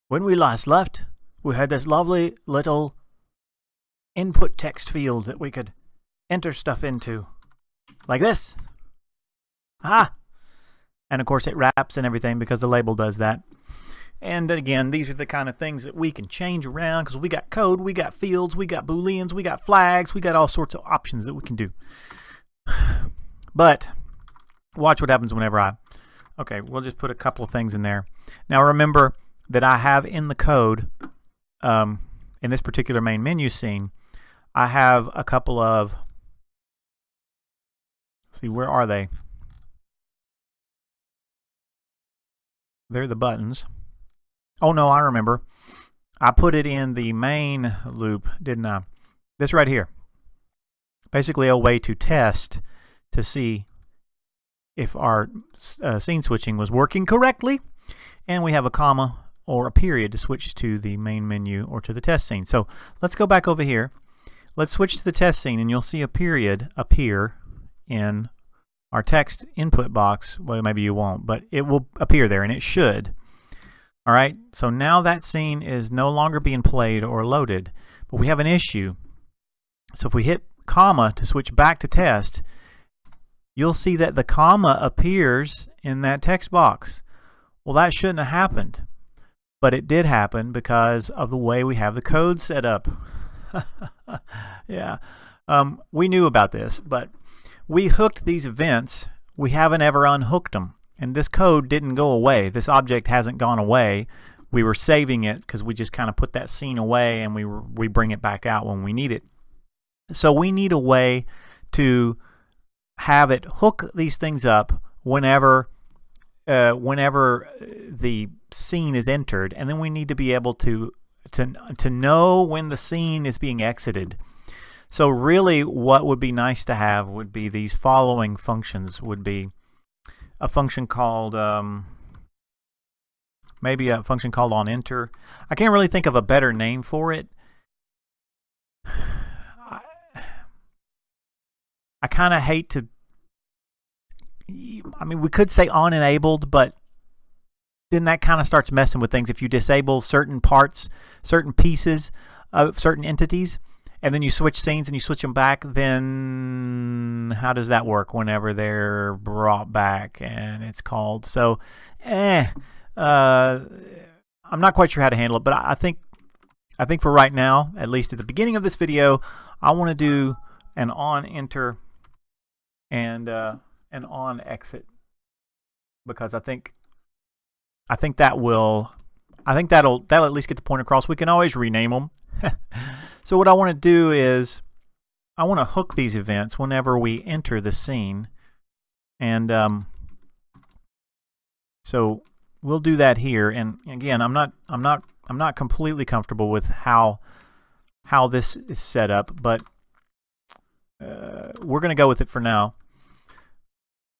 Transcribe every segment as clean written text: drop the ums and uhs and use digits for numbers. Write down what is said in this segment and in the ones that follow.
When we last left, we had this lovely little input text field that we could enter stuff into. Like this. Ah! And of course it wraps and everything because the label does that. And again, these are the kind of things that we can change around because we got code, we got fields, we got booleans, we got flags, we got all sorts of options that we can do. But watch what happens whenever okay, we'll just put a couple of things in there. Now remember that I have in the code, in this particular main menu scene, I have a couple of, let's see, where are they? They're the buttons. Oh no, I remember. I put it in the main loop, didn't I? This right here. Basically a way to test to see if our scene switching was working correctly. And we have a comma or a period to switch to the main menu or to the test scene. So let's go back over here. Let's switch to the test scene and you'll see a period appear in our text input box. Well, maybe you won't, but it will appear there and it should. All right, so now that scene is no longer being played or loaded, but we have an issue. So if we hit comma to switch back to test, you'll see that the comma appears in that text box. Well, that shouldn't have happened, but it did happen because of the way we have the code set up. Yeah, we knew about this, but we hooked these events. We haven't ever unhooked them. And this code didn't go away. This object hasn't gone away. We were saving it because we just kind of put that scene away and we bring it back out when we need it. So we need a way to have it hook these things up whenever the scene is entered, and then we need to be able to know when the scene is being exited. So really what would be nice to have would be these following functions. Would be a function called, maybe a function called onEnter. I can't really think of a better name for it. I kind of hate to, I mean, we could say onEnabled, but then that kind of starts messing with things. If you disable certain parts, certain pieces of certain entities, and then you switch scenes and you switch them back, then how does that work whenever they're brought back and it's called? So, I'm not quite sure how to handle it, but I think for right now, at least at the beginning of this video, I want to do an onEnter and an onExit because I think that'll at least get the point across. We can always rename them. So what I want to do is I want to hook these events whenever we enter the scene, and so we'll do that here. And again, I'm not completely comfortable with how this is set up, but we're going to go with it for now.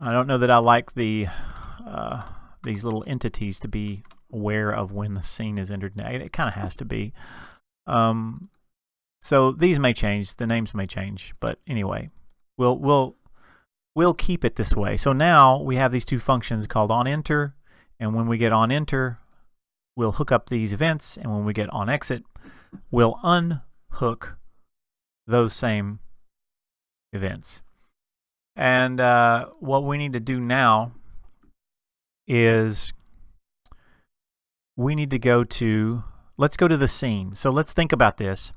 I don't know that I like these little entities to be aware of when the scene is entered. It kind of has to be. So these may change, the names may change, but anyway, we'll keep it this way. So now we have these two functions called onEnter, and when we get onEnter, we'll hook up these events, and when we get onExit, we'll unhook those same events. And what we need to do now is we need to go to, let's go to the scene. So let's think about this.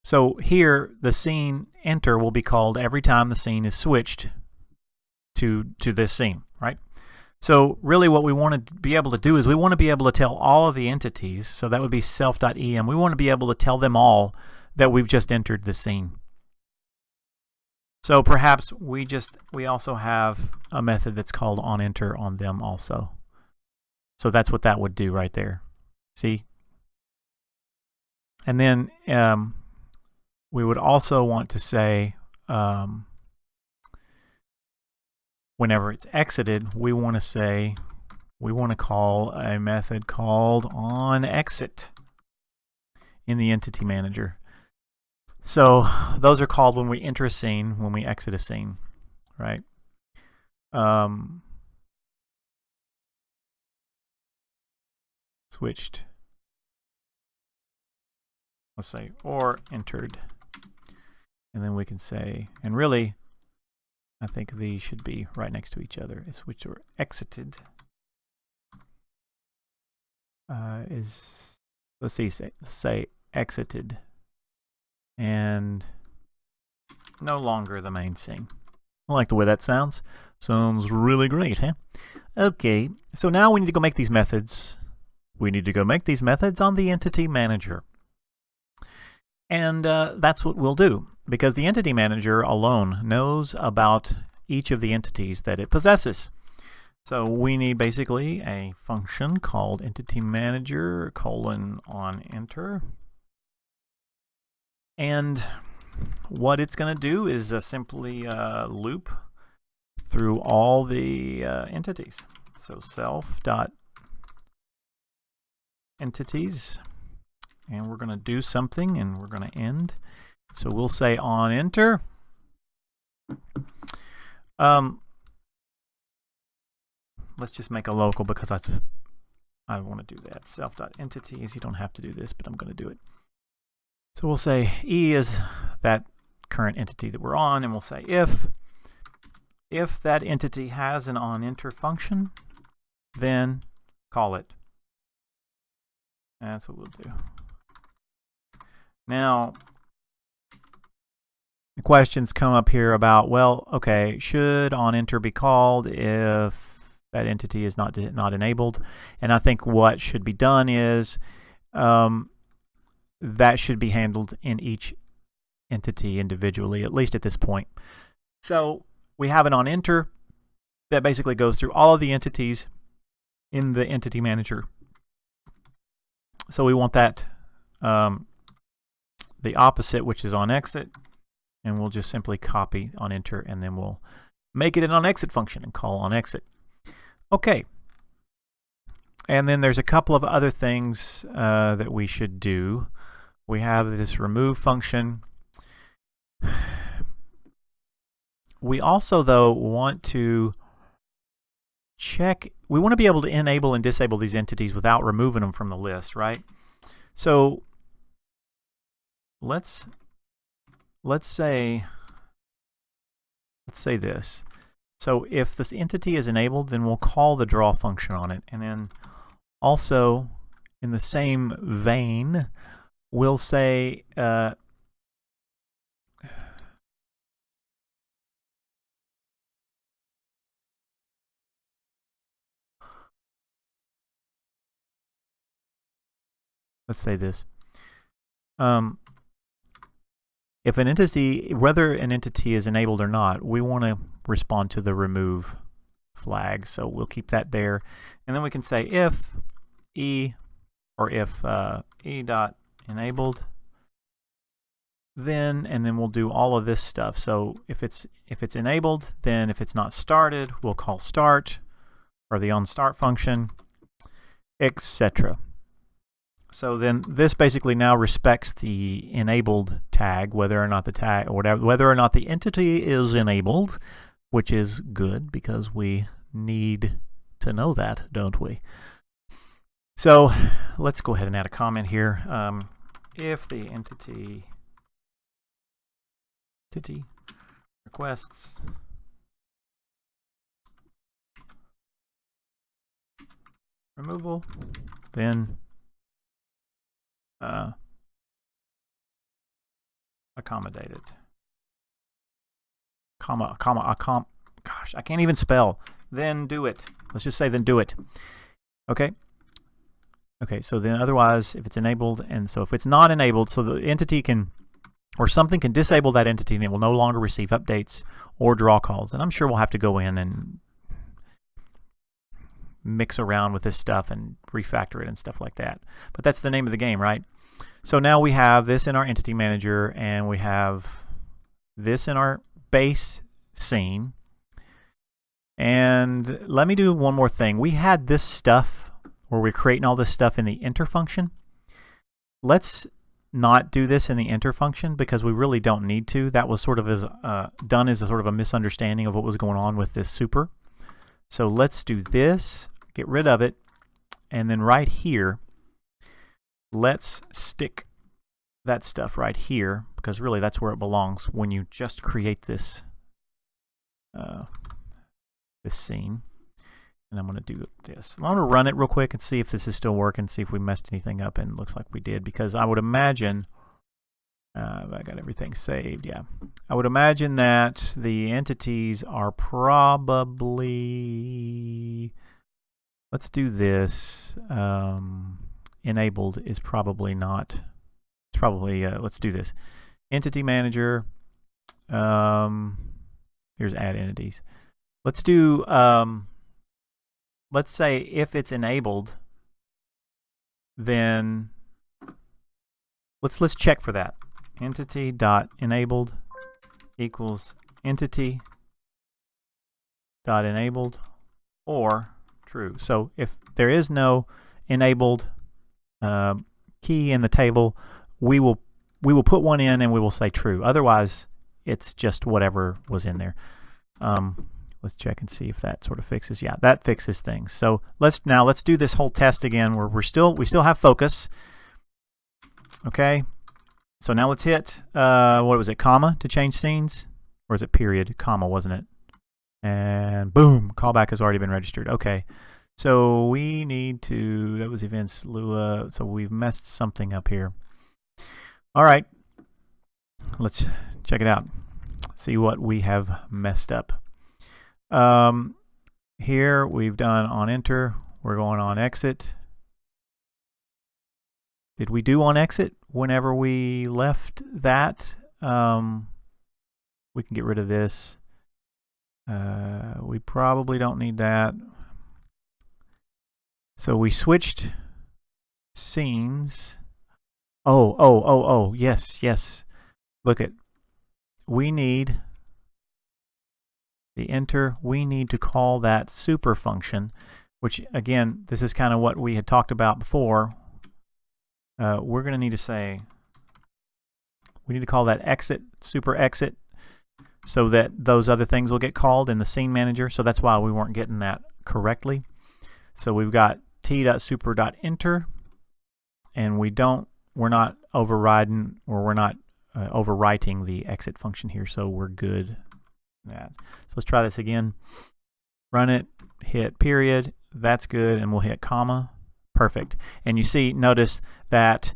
So here, the scene enter will be called every time the scene is switched to this scene, right? So really what we want to be able to do is we want to be able to tell all of the entities, so that would be self.em, we want to be able to tell them all that we've just entered the scene. So perhaps we also have a method that's called onEnter on them also. So that's what that would do right there. See? And then we would also want to say whenever it's exited, we want to call a method called onExit in the entity manager. So those are called when we enter a scene, when we exit a scene, right? So switched, let's say, or entered. And then we can say, and really, I think these should be right next to each other. Switched or exited is, let's say exited, and no longer the main scene. I like the way that sounds. Sounds really great, huh? Okay, so now we need to go make these methods. We need to go make these methods on the Entity Manager. And that's what we'll do, because the Entity Manager alone knows about each of the entities that it possesses. So we need basically a function called Entity Manager on enter. And what it's going to do is simply loop through all the entities. So self.entities, and we're going to do something, and we're going to end. So we'll say on enter. Let's just make a local, because I want to do that. Self.entities. You don't have to do this, but I'm going to do it. So we'll say E is that current entity that we're on, and we'll say if that entity has an onEnter function, then call it. That's what we'll do. Now, the questions come up here about, well, okay, should onEnter be called if that entity is not enabled? And I think what should be done is that should be handled in each entity individually, at least at this point. So we have an onEnter that basically goes through all of the entities in the Entity Manager. So we want that the opposite, which is onExit, and we'll just simply copy onEnter, and then we'll make it an onExit function and call onExit. Okay. And then there's a couple of other things that we should do. We have this remove function. We also, though, want to check. We want to be able to enable and disable these entities without removing them from the list, right? So let's say this. So if this entity is enabled, then we'll call the draw function on it, and then also in the same vein, we'll say let's say this. If an entity, whether an entity is enabled or not, we want to respond to the remove flag. So we'll keep that there. And then we can say if E, or if E.enabled, then, and then we'll do all of this stuff. So if it's enabled, then if it's not started, we'll call start, or the onStart function, etc. So then this basically now respects the enabled tag, whether or not the tag, or whether or not the entity is enabled, which is good because we need to know that, don't we? So let's go ahead and add a comment here. If the entity requests removal, then accommodate it. Gosh, I can't even spell. Then do it. Let's just say then do it. Okay. Okay, so then otherwise, if it's enabled, and so if it's not enabled, so the entity can, or something can disable that entity, and it will no longer receive updates or draw calls. And I'm sure we'll have to go in and mix around with this stuff and refactor it and stuff like that. But that's the name of the game, right? So now we have this in our Entity Manager, and we have this in our base scene. And let me do one more thing. We had this stuff where we're creating all this stuff in the enter function. Let's not do this in the enter function because we really don't need to. That was sort of done as a sort of a misunderstanding of what was going on with this super. So let's do this, get rid of it, and then right here let's stick that stuff right here, because really that's where it belongs when you just create this this scene. And I'm going to do this. I'm going to run it real quick and see if this is still working, see if we messed anything up, and it looks like we did, because I would imagine I got everything saved. Yeah, I would imagine that the entities are probably, let's do this. Enabled is probably not. It's probably let's do this. Entity manager. Here's add entities. Let's do. Let's say if it's enabled, then let's check for that. Entity.enabled equals entity.enabled or true. So if there is no enabled key in the table, we will put one in and we will say true. Otherwise, it's just whatever was in there. Let's check and see if that sort of fixes. Yeah, that fixes things. So let's do this whole test again where we still have focus. Okay. So now let's hit what was it, comma to change scenes? Or is it period? Comma, wasn't it? And boom, callback has already been registered. Okay. So we need to, that was events Lua, so we've messed something up here. All right. Let's check it out. See what we have messed up. Here we've done on enter, we're going on exit. Did we do on exit whenever we left that? We can get rid of this. We probably don't need that. So we switched scenes. Oh, yes. Look at, we need the enter, we need to call that super function, which again, this is kind of what we had talked about before. We're going to need to say, we need to call that exit, super exit, so that those other things will get called in the scene manager. So that's why we weren't getting that correctly. So we've got t.super.enter, and we're not overriding, or we're not overwriting the exit function here, so we're good. That. So let's try this again. Run it, hit period, that's good, and we'll hit comma. Perfect. And you see, notice that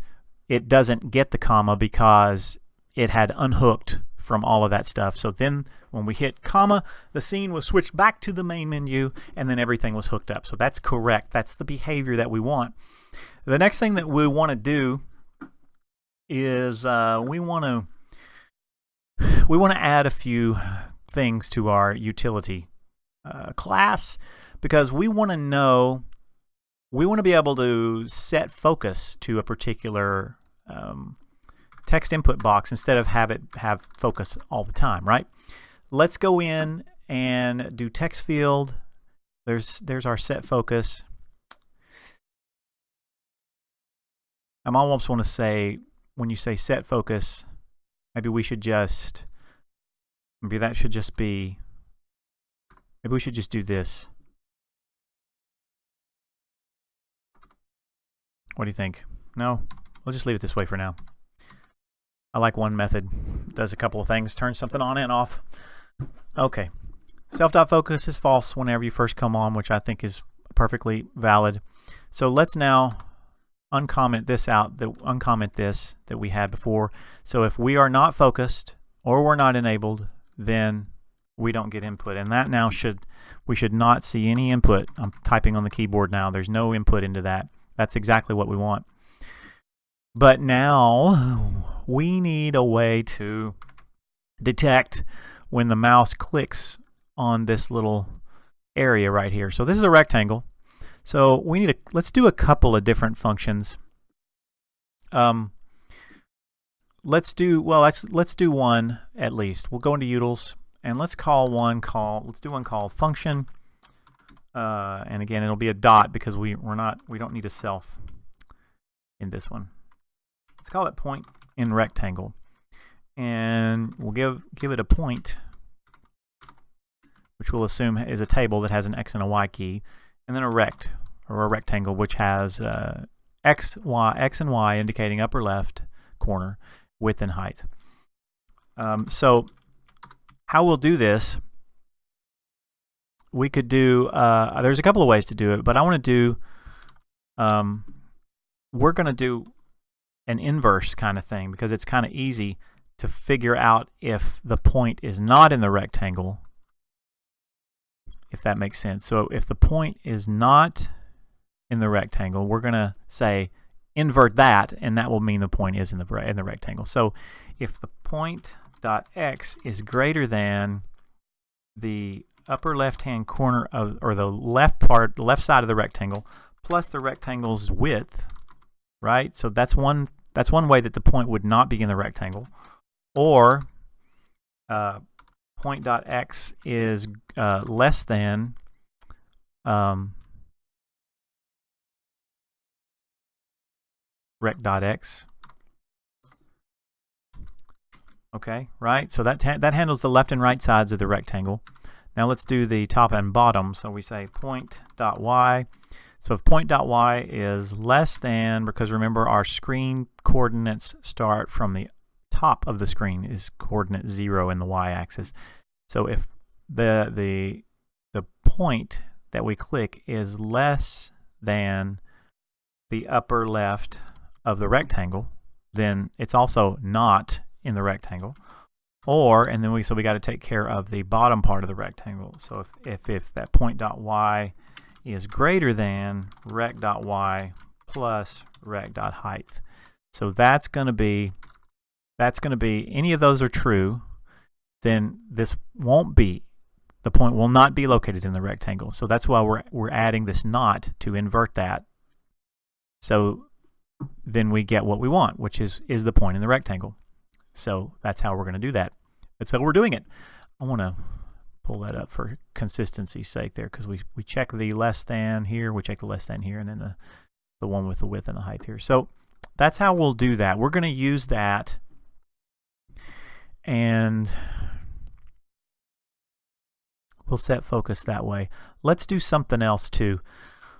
it doesn't get the comma because it had unhooked from all of that stuff. So then when we hit comma, the scene was switched back to the main menu, and then everything was hooked up. So that's correct. That's the behavior that we want. The next thing that we want to do is we want to add a few things to our utility class, because we want to be able to set focus to a particular text input box instead of have focus all the time, right? Let's go in and do text field. There's our set focus. I almost want to say, when you say set focus, maybe we should just, maybe that should just be, maybe we should just do this. What do you think? No? We'll just leave it this way for now. I like one method. It does a couple of things. Turns something on and off. Okay. Selftaught Focus is false whenever you first come on, which I think is perfectly valid. So let's now uncomment this out, uncomment this that we had before. So if we are not focused or we're not enabled, then we don't get input. And that now we should not see any input. I'm typing on the keyboard now. There's no input into that. That's exactly what we want. But now we need a way to detect when the mouse clicks on this little area right here. So this is a rectangle. So we need let's do a couple of different functions. Let's do one at least. We'll go into utils and let's do one called function. And again, it'll be a dot because we don't need a self in this one. Let's call it point in rectangle, and we'll give it a point, which we'll assume is a table that has an X and a Y key, and then a rect, or a rectangle, which has X and Y indicating upper left corner, width and height. So how we'll do this, we could do, there's a couple of ways to do it, but I want to do, we're going to do an inverse kind of thing because it's kind of easy to figure out if the point is not in the rectangle, if that makes sense. So if the point is not in the rectangle, we're going to say invert that, and that will mean the point is in the rectangle. So if the point dot x is greater than the upper left-hand corner of, or the left side of the rectangle plus the rectangle's width, right? So that's one way that the point would not be in the rectangle. Or point dot x is less than rect dot x. Okay, right? So that handles the left and right sides of the rectangle. Now let's do the top and bottom. So we say point dot y. So if point dot y is less than, because remember our screen coordinates start from the top of the screen is coordinate 0 in the y-axis. So if the point that we click is less than the upper left of the rectangle, then it's also not in the rectangle. Or, and then we got to take care of the bottom part of the rectangle. So if that point dot y is greater than rect dot y plus rect dot height. So that's going to be any of those are true, then this won't be, the point will not be located in the rectangle. So that's why we're adding this not to invert that. So then we get what we want, which is the point in the rectangle. So that's how we're going to do that. That's how we're doing it. I want to pull that up for consistency's sake there, because we check the less than here, we check the less than here, and then the one with the width and the height here. So that's how we'll do that. We're going to use that, and we'll set focus that way. Let's do something else too.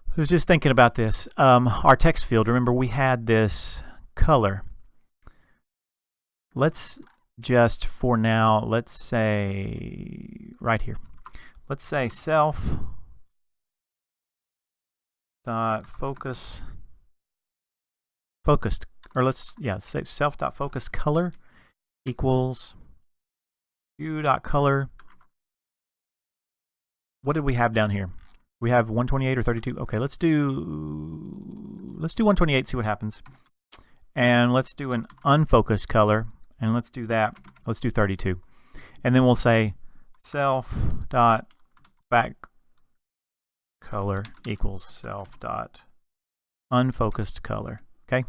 I was just thinking about this. Our text field, remember we had this color. Let's just, for now, let's say right here, let's say self.focus focused, or let's, yeah, say self.focus color equals hue.color. What did we have down here? We have 128 or 32. Okay, let's do 128, see what happens. And let's do an unfocused color, and let's do that. Let's do 32. And then we'll say self.back color equals self.unfocused color. Okay?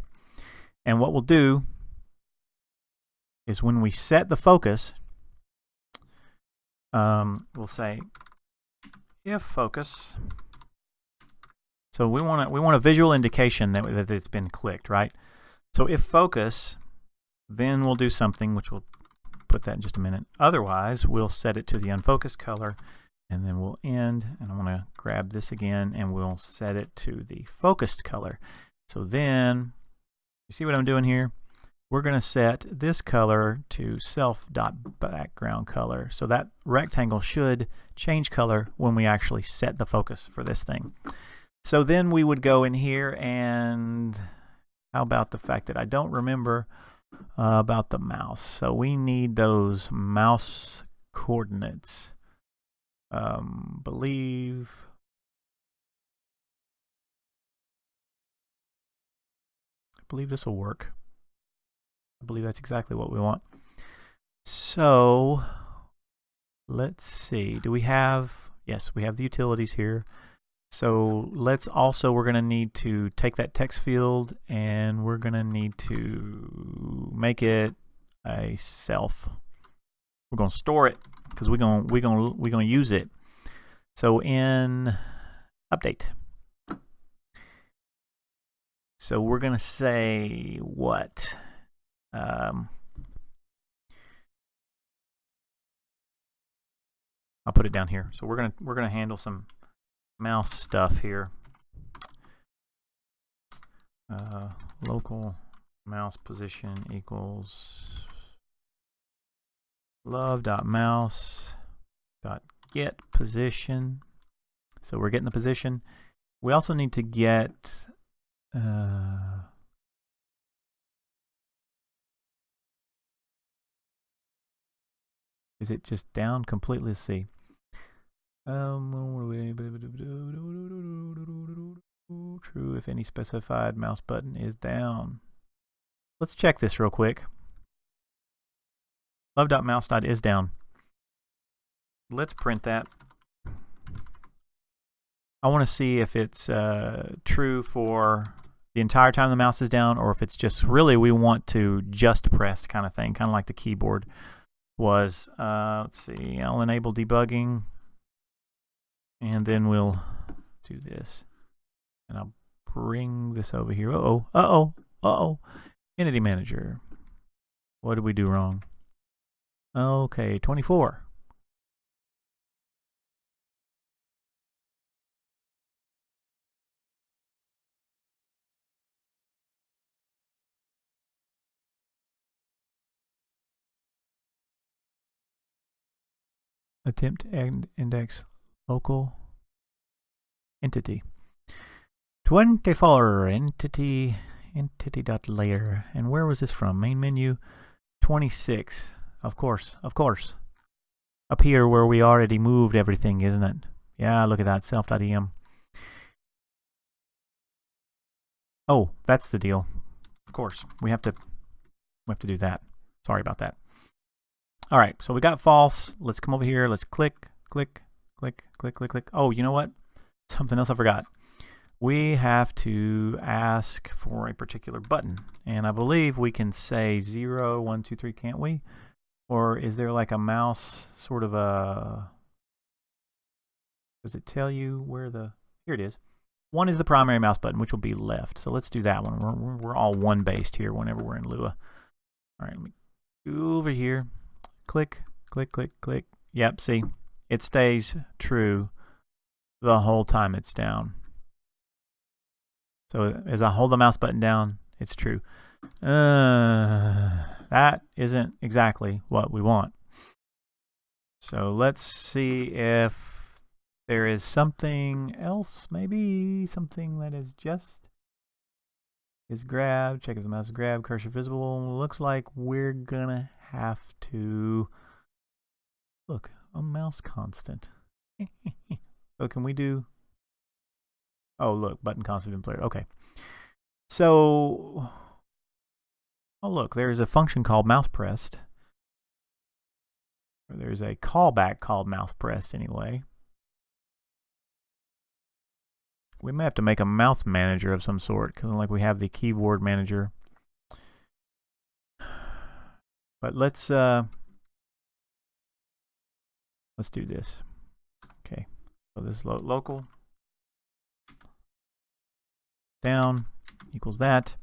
And what we'll do is when we set the focus, we'll say if focus. So we want a visual indication that it's been clicked, right? So if focus, then we'll do something, which we'll put that in just a minute. Otherwise, we'll set it to the unfocused color, and then we'll end. And I'm going to grab this again, and we'll set it to the focused color. So then, you see what I'm doing here? We're going to set this color to self.background color. So that rectangle should change color when we actually set the focus for this thing. So then we would go in here, and how about the fact that I don't remember about the mouse? So we need those mouse coordinates. Believe this will work. I believe that's exactly what we want. So let's see. Do we have? Yes, we have the utilities here. So let's also, we're going to need to take that text field, and we're going to need to make it a self. We're going to store it because we're going to use it. So in update. So we're going to say what? I'll put it down here. So we're gonna handle some mouse stuff here. local mouse position equals love.mouse.get position. So we're getting the position. We also need to get is it just down completely? Let's see. True if any specified mouse button is down. Let's check this real quick. Love.mouse.is down. Let's print that. I want to see if it's true for the entire time the mouse is down, or if it's just really we want to just pressed kind of thing, kind of like the keyboard was. Let's see, I'll enable debugging, and then we'll do this. And I'll bring this over here. Entity Manager. What did we do wrong? Okay, 24. Attempt and index local entity. 24 entity.layer. And where was this from? Main menu 26. Of course. Up here where we already moved everything, isn't it? Yeah, look at that. Self.em. Oh, that's the deal. Of course. We have to do that. Sorry about that. All right, so we got false. Let's come over here. Let's click. Oh, you know what? Something else I forgot. We have to ask for a particular button. And I believe we can say 0, 1, 2, 3, can't we? Or is there like a mouse sort of a... Does it tell you where the... Here it is. 1 is the primary mouse button, which will be left. So let's do that one. We're all 1 based here whenever we're in Lua. All right, let me go over here. Click. Yep, see, it stays true the whole time it's down. So as I hold the mouse button down, it's true. That isn't exactly what we want. So let's see if there is something else, maybe something that is grabbed. Check if the mouse is grabbed, cursor visible. Looks like we're gonna have to look a mouse constant. So can we do? Oh, look, button constant in player. Okay. So, oh look, there's a function called mouse pressed. Or there's a callback called mouse pressed anyway. We may have to make a mouse manager of some sort, because like we have the keyboard manager. But let's do this. Okay, so this is local down equals that,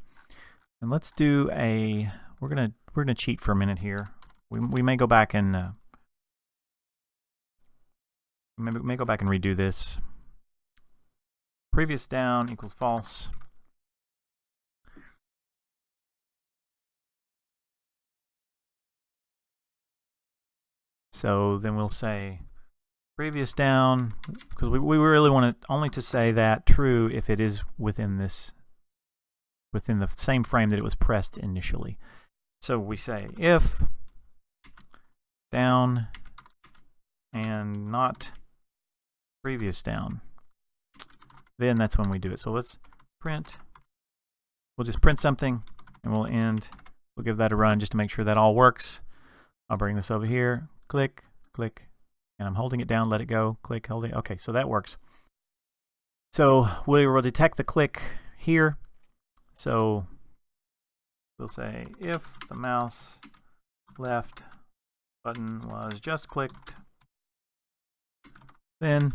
and let's do a. We're gonna cheat for a minute here. We may go back and may go back and redo this. Previous down equals false. So then we'll say previous down, because we really want it only to say that true if it is within the same frame that it was pressed initially. So we say if down and not previous down, then that's when we do it. So let's print. We'll just print something and we'll give that a run just to make sure that all works. I'll bring this over here. Click, and I'm holding it down, let it go, click, holding. Okay, so that works. So we will detect the click here. So we'll say if the mouse left button was just clicked, then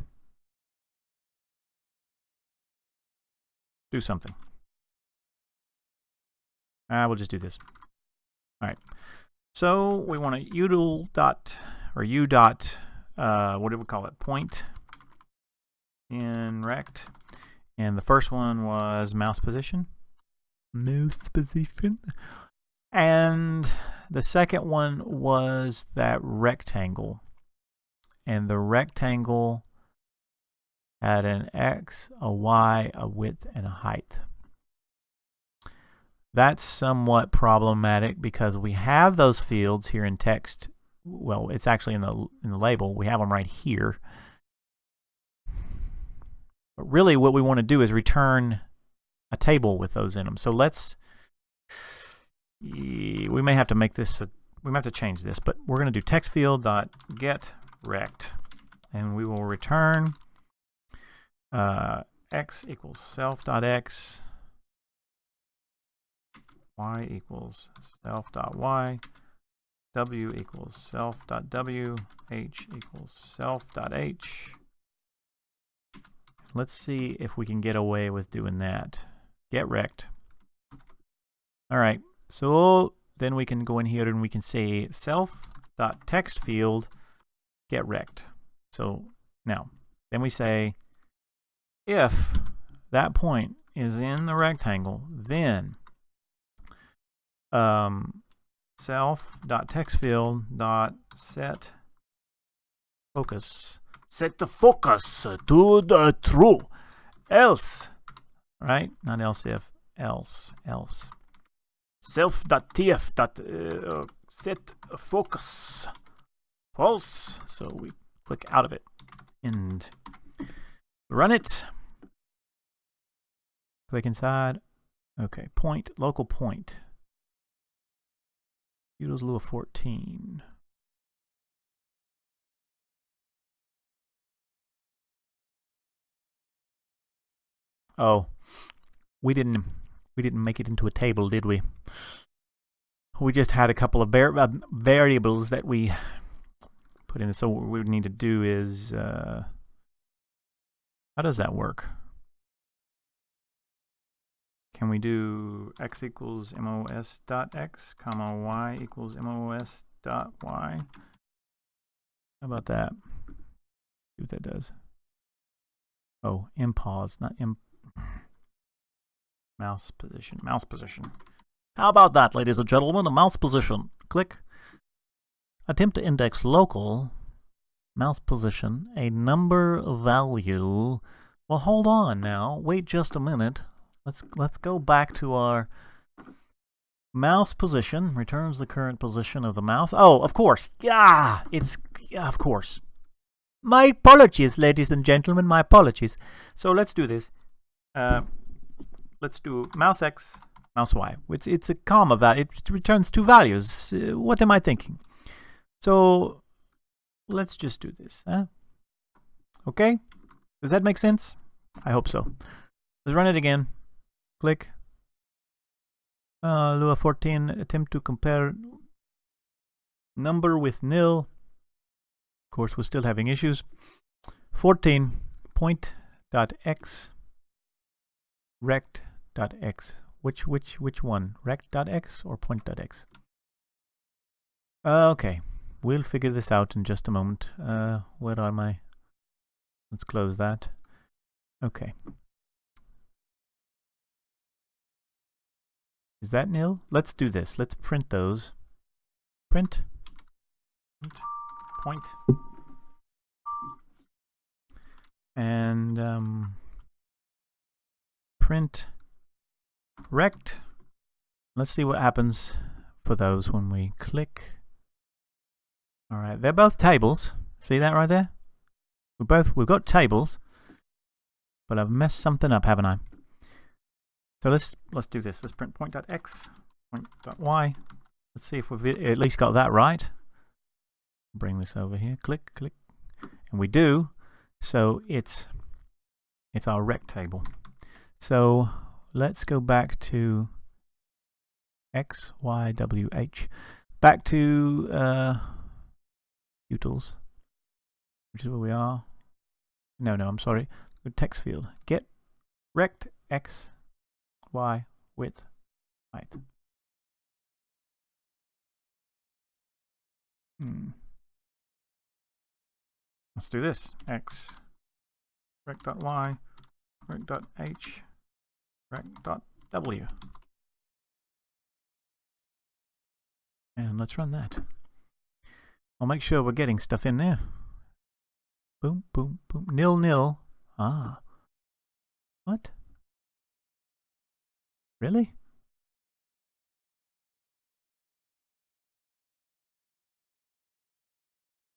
do something. We'll just do this. All right. So we want a util dot or u dot what do we call it? Point in rect, and the first one was mouse position. mouse position. And the second one was that rectangle. And the rectangle had an X, a Y, a width, and a height. That's somewhat problematic because we have those fields here in text. Well, it's actually in the label. We have them right here. But really what we want to do is return a table with those in them. So we may have to make this, we might have to change this, but we're going to do text field dot get rect, and we will return x equals self dot x, y equals self dot y, w equals self dot w, h equals self dot h. Let's see if we can get away with doing that. Get rect. All right. So then we can go in here and we can say self.textField get rect. So now, then we say if that point is in the rectangle, then self.textField.set focus. Set the focus to the true. Else, right? Not else if, else. Self.tf. Set focus false. So we click out of it and run it. Click inside. Okay, point, local point. Utils Lua 14. Oh, we didn't make it into a table, did we? We just had a couple of variables that we put in. So what we would need to do is, how does that work? Can we do x equals mos dot x, comma y equals mos dot y? How about that? See what that does. Oh, impause, not mouse position. How about that, ladies and gentlemen? A mouse position. Click. Attempt to index local mouse position, a number value. Well, hold on now. Wait just a minute. Let's go back to our mouse position. Returns the current position of the mouse. Oh, of course. Yeah, of course. My apologies, ladies and gentlemen. My apologies. So let's do this. Let's do mouse x, mouse y. It's a comma value. It returns two values. What am I thinking? So let's just do this. Okay? Does that make sense? I hope so. Let's run it again. Click. Lua 14, attempt to compare number with nil. Of course, we're still having issues. 14, point.x, rect.x. Which one? Rect.x or point.x? Okay, we'll figure this out in just a moment. Where are my... Let's close that. Okay. Is that nil? Let's do this. Let's print those. Print. Point. And print rect. Let's see what happens for those when we click. All right, they're both tables. See that right there? We've got tables, but I've messed something up, haven't I? So let's do this. Let's print point.x, point.y. Let's see if we've at least got that right. Bring this over here. Click, click, and we do. So it's our rect table. So let's go back to x, y, w, h. Back to utils, which is where we are. No, I'm sorry. The text field. Get rect x, y, width, height. Let's do this. X, rect.y, rect.h, rect.w. And let's run that. I'll make sure we're getting stuff in there. Boom, boom, boom. Nil, nil. Ah. What? Really?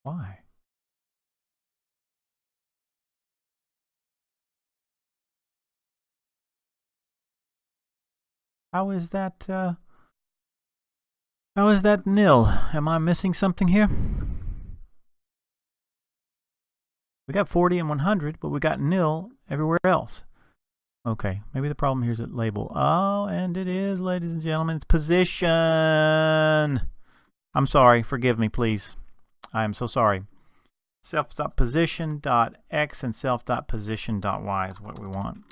Why? How is that nil? Am I missing something here? We got 40 and 100, but we got nil everywhere else. Okay, maybe the problem here is at label. Oh, and it is, ladies and gentlemen, it's position. I'm sorry, forgive me, please. I am so sorry. Self.position.x and self.position.y is what we want.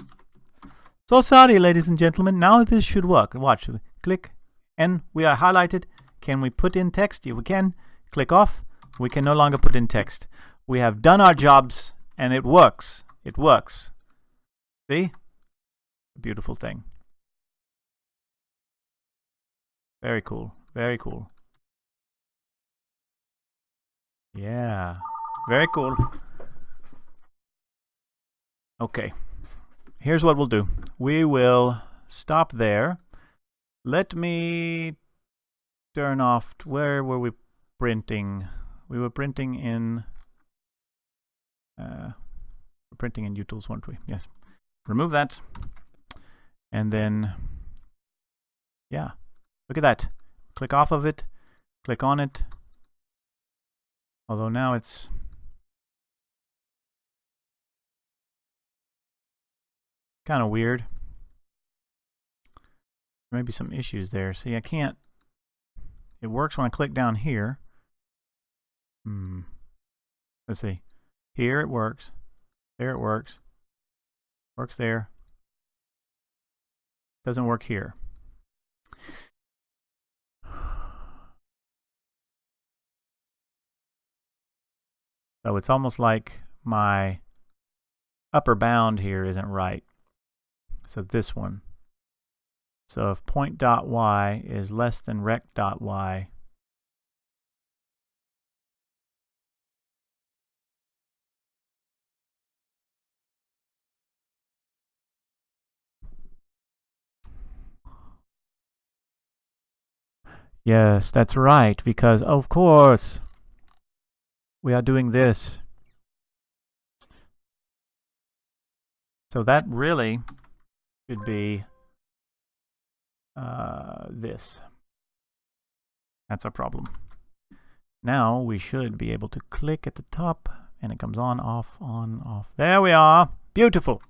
So sorry, ladies and gentlemen. Now this should work. Watch. Click, and we are highlighted. Can we put in text? Yeah, we can. Click off. We can no longer put in text. We have done our jobs, and it works. It works. See? A beautiful thing. Very cool. Very cool. Yeah. Very cool. Okay. Here's what we'll do. We will stop there. Let me turn off. Where were we printing? We were printing in utils, weren't we? Yes. Remove that. And then, yeah, look at that. Click off of it. Click on it. Although now it's kind of weird. There may be some issues there. See, I can't. It works when I click down here. Let's see. Here it works. There it works. Works there. Doesn't work here. So it's almost like my upper bound here isn't right. So this one. So if point.y is less than rect.y, yes, that's right, because of course we are doing this. So that really should be this. That's our problem. Now we should be able to click at the top and it comes on, off, on, off. There we are. Beautiful.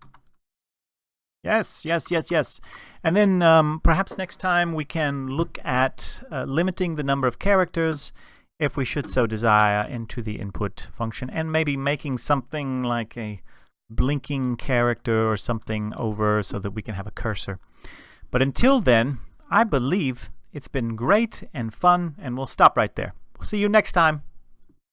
Yes, yes, yes, yes. And then perhaps next time we can look at limiting the number of characters, if we should so desire, into the input function, and maybe making something like a blinking character or something over so that we can have a cursor. But until then, I believe it's been great and fun, and we'll stop right there. We'll see you next time.